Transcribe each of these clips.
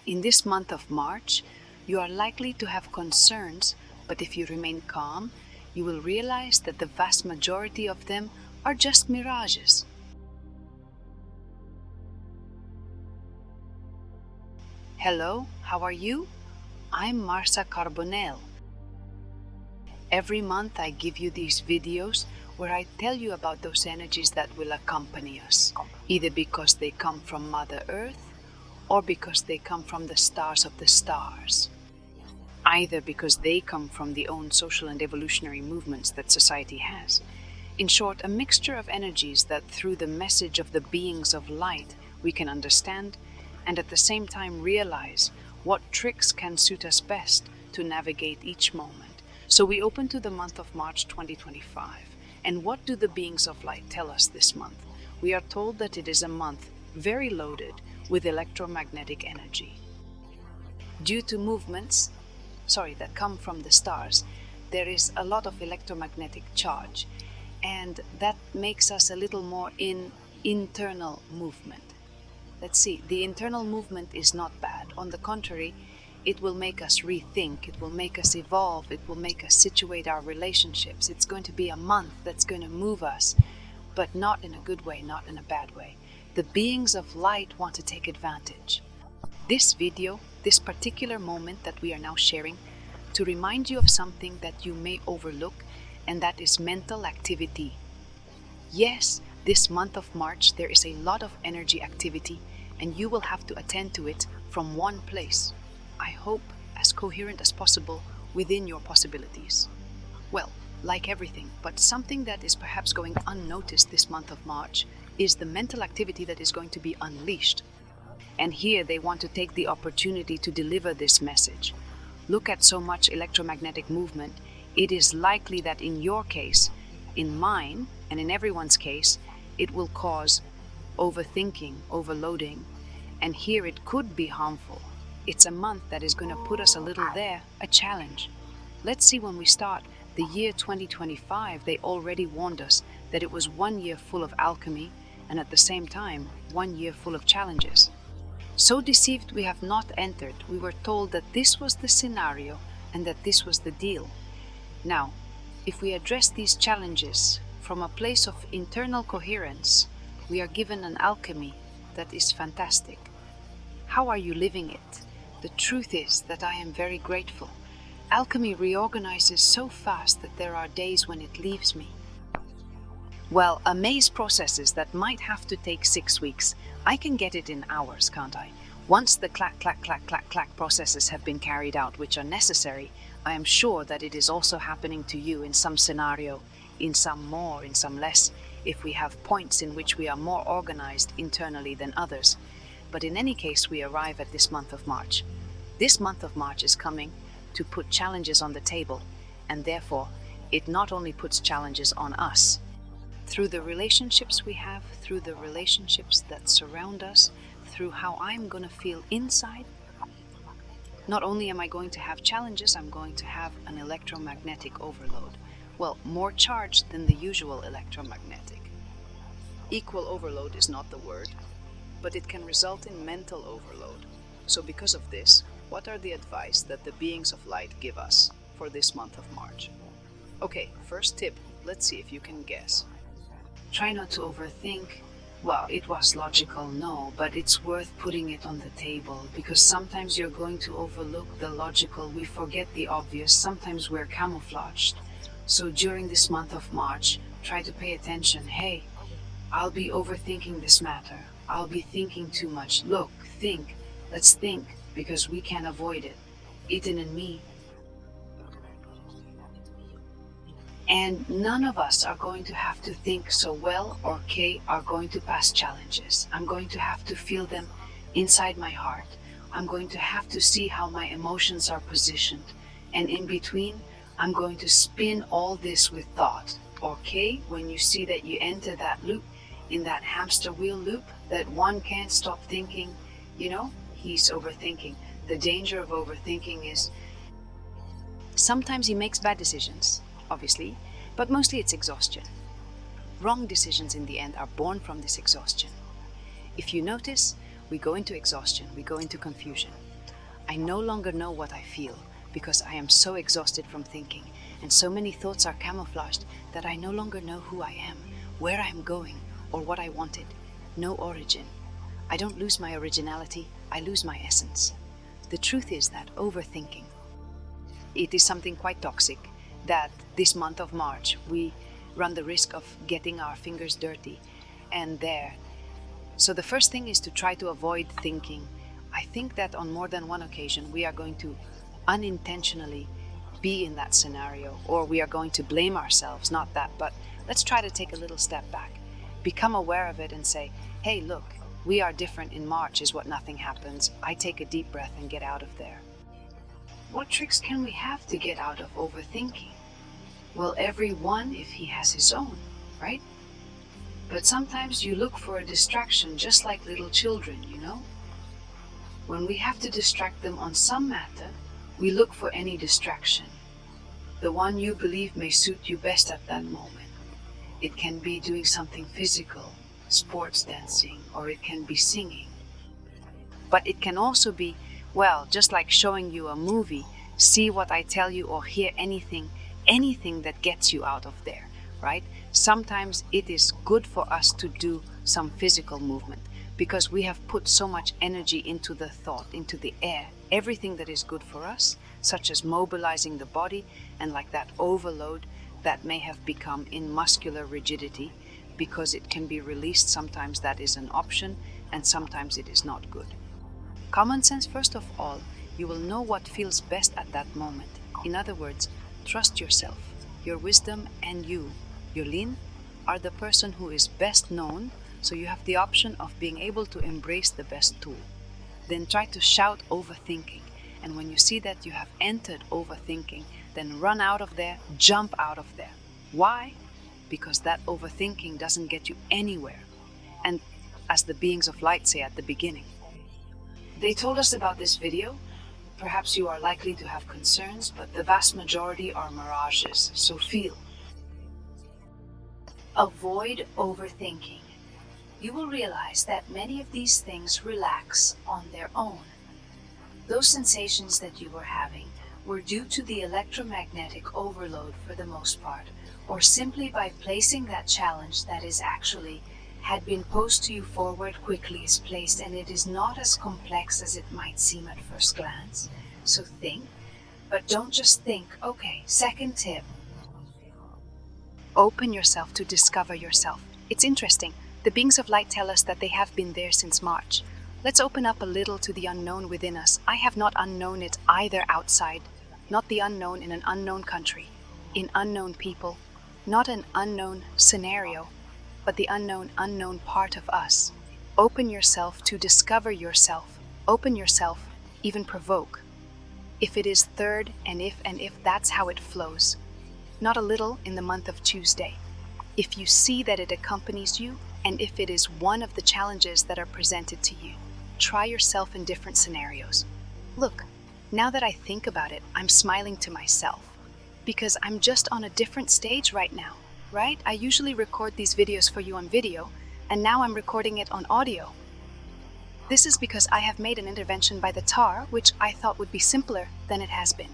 In this month of March, you are likely to have concerns, but if you remain calm, you will realize that the vast majority of them are just mirages. Hello, how are you? I'm Marsa Carbonell. Every month I give you these videos where I tell you about those energies that will accompany us, either because they come from Mother Earth or because they come from the stars of the stars. Either because they come from the own social and evolutionary movements that society has. In short, a mixture of energies that through the message of the beings of light we can understand and at the same time realize what tricks can suit us best to navigate each moment. So we open to the month of March 2025. And what do the beings of light tell us this month? We are told that it is a month very loaded with electromagnetic energy. Due to movements that come from the stars, there is a lot of electromagnetic charge, and that makes us a little more in internal movement. Let's see, the internal movement is not bad. On the contrary, it will make us rethink, it will make us evolve, it will make us situate our relationships. It's going to be a month that's going to move us, but not in a good way, not in a bad way. The beings of light want to take advantage. This video, this particular moment that we are now sharing, to remind you of something that you may overlook, and that is mental activity. Yes, this month of March there is a lot of energy activity, and you will have to attend to it from one place. I hope as coherent as possible within your possibilities. Well, like everything, but something that is perhaps going unnoticed this month of March is the mental activity that is going to be unleashed. And here they want to take the opportunity to deliver this message. Look at so much electromagnetic movement. It is likely that in your case, in mine, and in everyone's case, it will cause overthinking, overloading, and here it could be harmful. It's a month that is going to put us a little there, a challenge. Let's see when we start. The year 2025, they already warned us that it was 1 year full of alchemy, and at the same time, 1 year full of challenges. So deceived we have not entered. We were told that this was the scenario and that this was the deal. Now, if we address these challenges from a place of internal coherence, we are given an alchemy that is fantastic. How are you living it? The truth is that I am very grateful. Alchemy reorganizes so fast that there are days when it leaves me. Well, a maze processes that might have to take 6 weeks. I can get it in hours, can't I? Once the clack, clack, clack, clack, clack processes have been carried out, which are necessary, I am sure that it is also happening to you in some scenario, in some more, in some less, if we have points in which we are more organized internally than others. But in any case, we arrive at this month of March. This month of March is coming to put challenges on the table, and therefore, it not only puts challenges on us, through the relationships we have, through the relationships that surround us, through how I'm going to feel inside. Not only am I going to have challenges, I'm going to have an electromagnetic overload. Well, more charged than the usual electromagnetic. Equal overload is not the word, but it can result in mental overload. So because of this, what are the advice that the beings of light give us for this month of March? Okay, first tip, let's see if you can guess. Try not to overthink. Well, it was logical, no, but it's worth putting it on the table, because sometimes you're going to overlook the logical, we forget the obvious, sometimes we're camouflaged. So during this month of March, try to pay attention. Hey, I'll be overthinking this matter. I'll be thinking too much. Look, think, let's think, because we can't avoid it. Iten and me. And none of us are going to have to think so well, or Kay are going to pass challenges. I'm going to have to feel them inside my heart. I'm going to have to see how my emotions are positioned. And in between, I'm going to spin all this with thought. Or Kay, when you see that you enter that loop, in that hamster wheel loop, that one can't stop thinking, he's overthinking. The danger of overthinking is sometimes he makes bad decisions, obviously, but mostly it's exhaustion. Wrong decisions in the end are born from this exhaustion. If you notice, we go into exhaustion, we go into confusion. I no longer know what I feel because I am so exhausted from thinking, and so many thoughts are camouflaged that I no longer know who I am, where I am going, or what I wanted. No origin. I don't lose my originality, I lose my essence. The truth is that overthinking, it is something quite toxic, that this month of March we run the risk of getting our fingers dirty and there. So the first thing is to try to avoid thinking. I think that on more than one occasion we are going to unintentionally be in that scenario, or we are going to blame ourselves, not that, but let's try to take a little step back, become aware of it and say, hey, look, we are different in March is what nothing happens. I take a deep breath and get out of there. What tricks can we have to get out of overthinking? Well, everyone, if he has his own, right? But sometimes you look for a distraction just like little children, you know? When we have to distract them on some matter, we look for any distraction, the one you believe may suit you best at that moment. It can be doing something physical, sports dancing, or it can be singing. But it can also be, well, just like showing you a movie, see what I tell you, or hear anything that gets you out of there, right? Sometimes it is good for us to do some physical movement because we have put so much energy into the thought, into the air, everything that is good for us, such as mobilizing the body and like that overload that may have become in muscular rigidity, because it can be released. Sometimes that is an option and sometimes it is not good. Common sense first of all, you will know what feels best at that moment. In other words, trust yourself, your wisdom, and you, Yolene, are the person who is best known, so you have the option of being able to embrace the best tool. Then try to shout overthinking, and when you see that you have entered overthinking, then run out of there, jump out of there. Why? Because that overthinking doesn't get you anywhere. And as the beings of light say at the beginning, they told us about this video. Perhaps you are likely to have concerns, but the vast majority are mirages, so feel. Avoid overthinking. You will realize that many of these things relax on their own. Those sensations that you were having were due to the electromagnetic overload for the most part, or simply by placing that challenge that is actually had been posed to you forward quickly is placed, and it is not as complex as it might seem at first glance. So think, but don't just think. Okay, second tip. Open yourself to discover yourself. It's interesting. The beings of light tell us that they have been there since March. Let's open up a little to the unknown within us. I have not unknown it either outside, not the unknown in an unknown country, in unknown people, not an unknown scenario, but the unknown part of us. Open yourself to discover yourself. Open yourself, even provoke. If it is third and if that's how it flows. Not a little in the month of Tuesday. If you see that it accompanies you, and if it is one of the challenges that are presented to you, try yourself in different scenarios. Look, now that I think about it, I'm smiling to myself because I'm just on a different stage right now, right? I usually record these videos for you on video, and now I'm recording it on audio. This is because I have made an intervention by the TAR, which I thought would be simpler than it has been.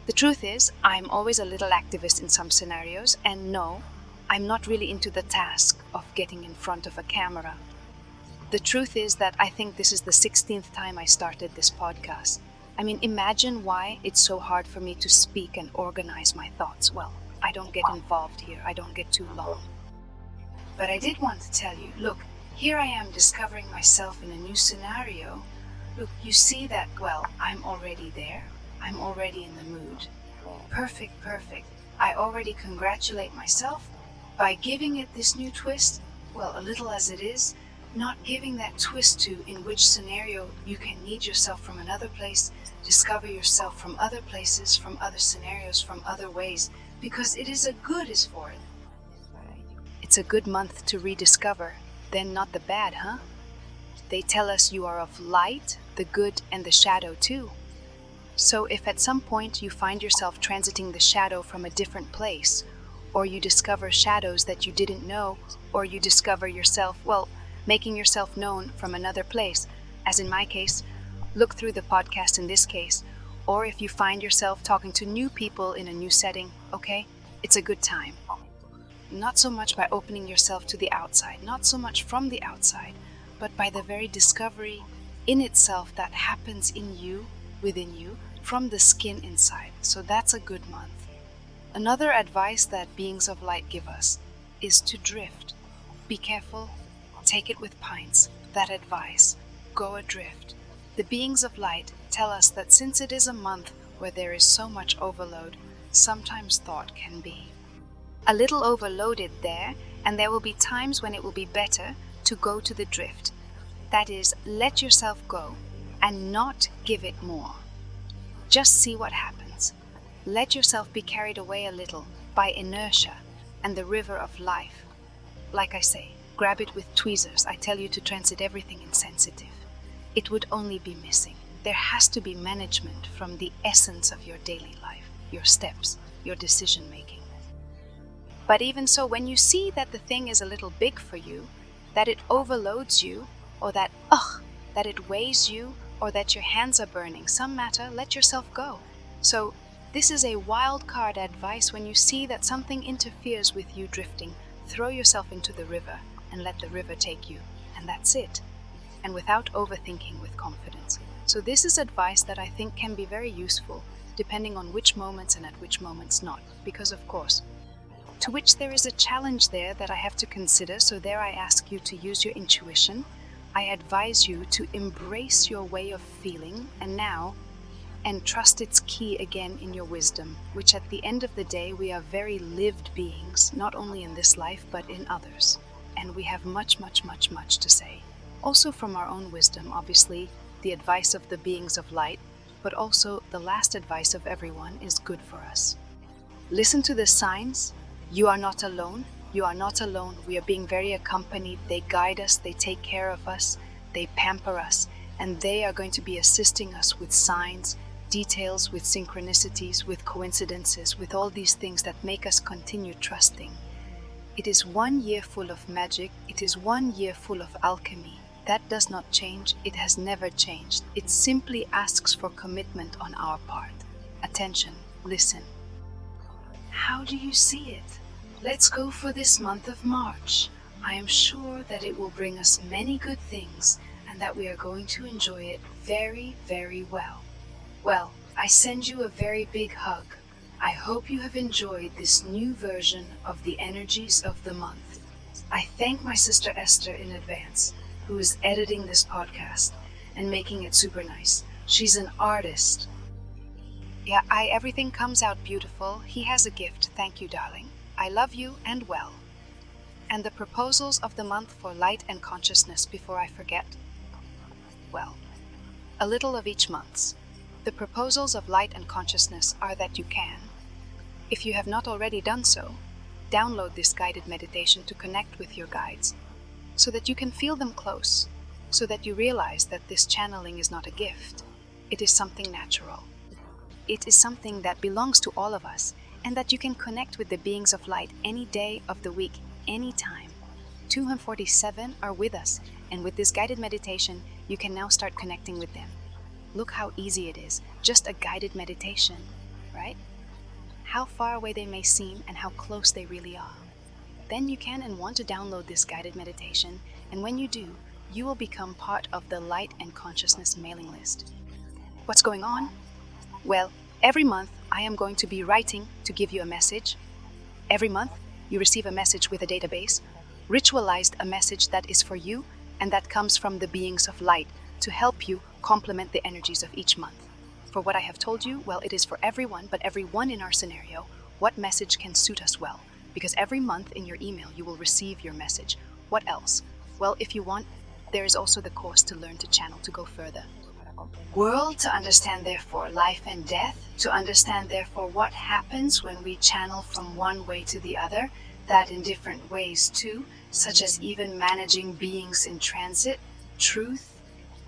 The truth is, I'm always a little activist in some scenarios, and no, I'm not really into the task of getting in front of a camera. The truth is that I think this is the 16th time I started this podcast. I mean, imagine why it's so hard for me to speak and organize my thoughts. Well, I don't get involved here. I don't get too long. But I did want to tell you, look, here I am discovering myself in a new scenario. Look, you see that, well, I'm already there. I'm already in the mood. Perfect. I already congratulate myself by giving it this new twist, well, a little as it is, not giving that twist to in which scenario you can need yourself from another place, discover yourself from other places, from other scenarios, from other ways, because it is a good is for it. It's a good month to rediscover, then not the bad, huh? They tell us you are of light, the good, and the shadow too. So if at some point you find yourself transiting the shadow from a different place, or you discover shadows that you didn't know, or you discover yourself, well, making yourself known from another place, as in my case, look through the podcast in this case, or if you find yourself talking to new people in a new setting, okay, it's a good time. Not so much by opening yourself to the outside, not so much from the outside, but by the very discovery in itself that happens in you, within you, from the skin inside. So that's a good month. Another advice that beings of light give us is to drift. Be careful, take it with pints. That advice, go adrift. The beings of light tell us that since it is a month where there is so much overload, sometimes thought can be a little overloaded there, and there will be times when it will be better to go to the drift. That is, let yourself go and not give it more. Just see what happens. Let yourself be carried away a little by inertia and the river of life. Like I say, grab it with tweezers. I tell you to transit everything insensitive. It would only be missing. There has to be management from the essence of your daily life, your steps, your decision making. But even so, when you see that the thing is a little big for you, that it overloads you, or that it weighs you, or that your hands are burning, some matter, let yourself go. So this is a wild card advice. When you see that something interferes with you drifting, throw yourself into the river and let the river take you. And that's it. And without overthinking, with confidence. So this is advice that I think can be very useful, depending on which moments and at which moments not. Because of course, to which there is a challenge there that I have to consider. So there I ask you to use your intuition. I advise you to embrace your way of feeling and trust its key again in your wisdom, which at the end of the day, we are very lived beings, not only in this life, but in others. And we have much, much, much, much to say. Also from our own wisdom, obviously, the advice of the beings of light, but also the last advice of everyone is good for us. Listen to the signs. You are not alone. You are not alone. We are being very accompanied. They guide us. They take care of us. They pamper us. And they are going to be assisting us with signs, details, with synchronicities, with coincidences, with all these things that make us continue trusting. It is 1 year full of magic. It is 1 year full of alchemy. That does not change. It has never changed. It simply asks for commitment on our part. Attention. Listen. How do you see it? Let's go for this month of March. I am sure that it will bring us many good things and that we are going to enjoy it very, very well. Well, I send you a very big hug. I hope you have enjoyed this new version of the energies of the month. I thank my sister Esther in advance, who is editing this podcast and making it super nice. She's an artist. Yeah, everything comes out beautiful. He has a gift. Thank you, darling. I love you and well. And the proposals of the month for light and consciousness before I forget. Well, a little of each month's. The proposals of light and consciousness are that you can, if you have not already done so, download this guided meditation to connect with your guides, so that you can feel them close, so that you realize that this channeling is not a gift. It is something natural. It is something that belongs to all of us, and that you can connect with the beings of light any day of the week, any time. 247 are with us, and with this guided meditation, you can now start connecting with them. Look how easy it is, just a guided meditation, right? How far away they may seem and how close they really are. Then you can and want to download this guided meditation, and when you do, you will become part of the Light and Consciousness mailing list. What's going on? Well, every month I am going to be writing to give you a message. Every month you receive a message with a database, ritualized a message that is for you and that comes from the beings of light to help you complement the energies of each month. For what I have told you, well, it is for everyone, but everyone in our scenario, what message can suit us well? Because every month in your email, you will receive your message. What else? Well, if you want, there is also the course to learn to channel to go further. World, to understand therefore life and death, to understand therefore what happens when we channel from one way to the other, that in different ways too, such as even managing beings in transit, truth,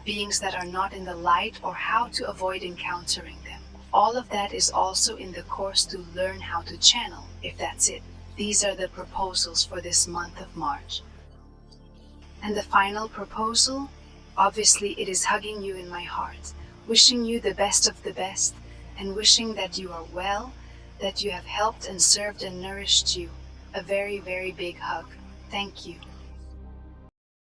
beings that are not in the light, or how to avoid encountering them. All of that is also in the course to learn how to channel, if that's it. These are the proposals for this month of March. And the final proposal, obviously it is hugging you in my heart. wishing you the best of the best, and wishing that you are well, that you have helped and served and nourished you. A very, very big hug. Thank you.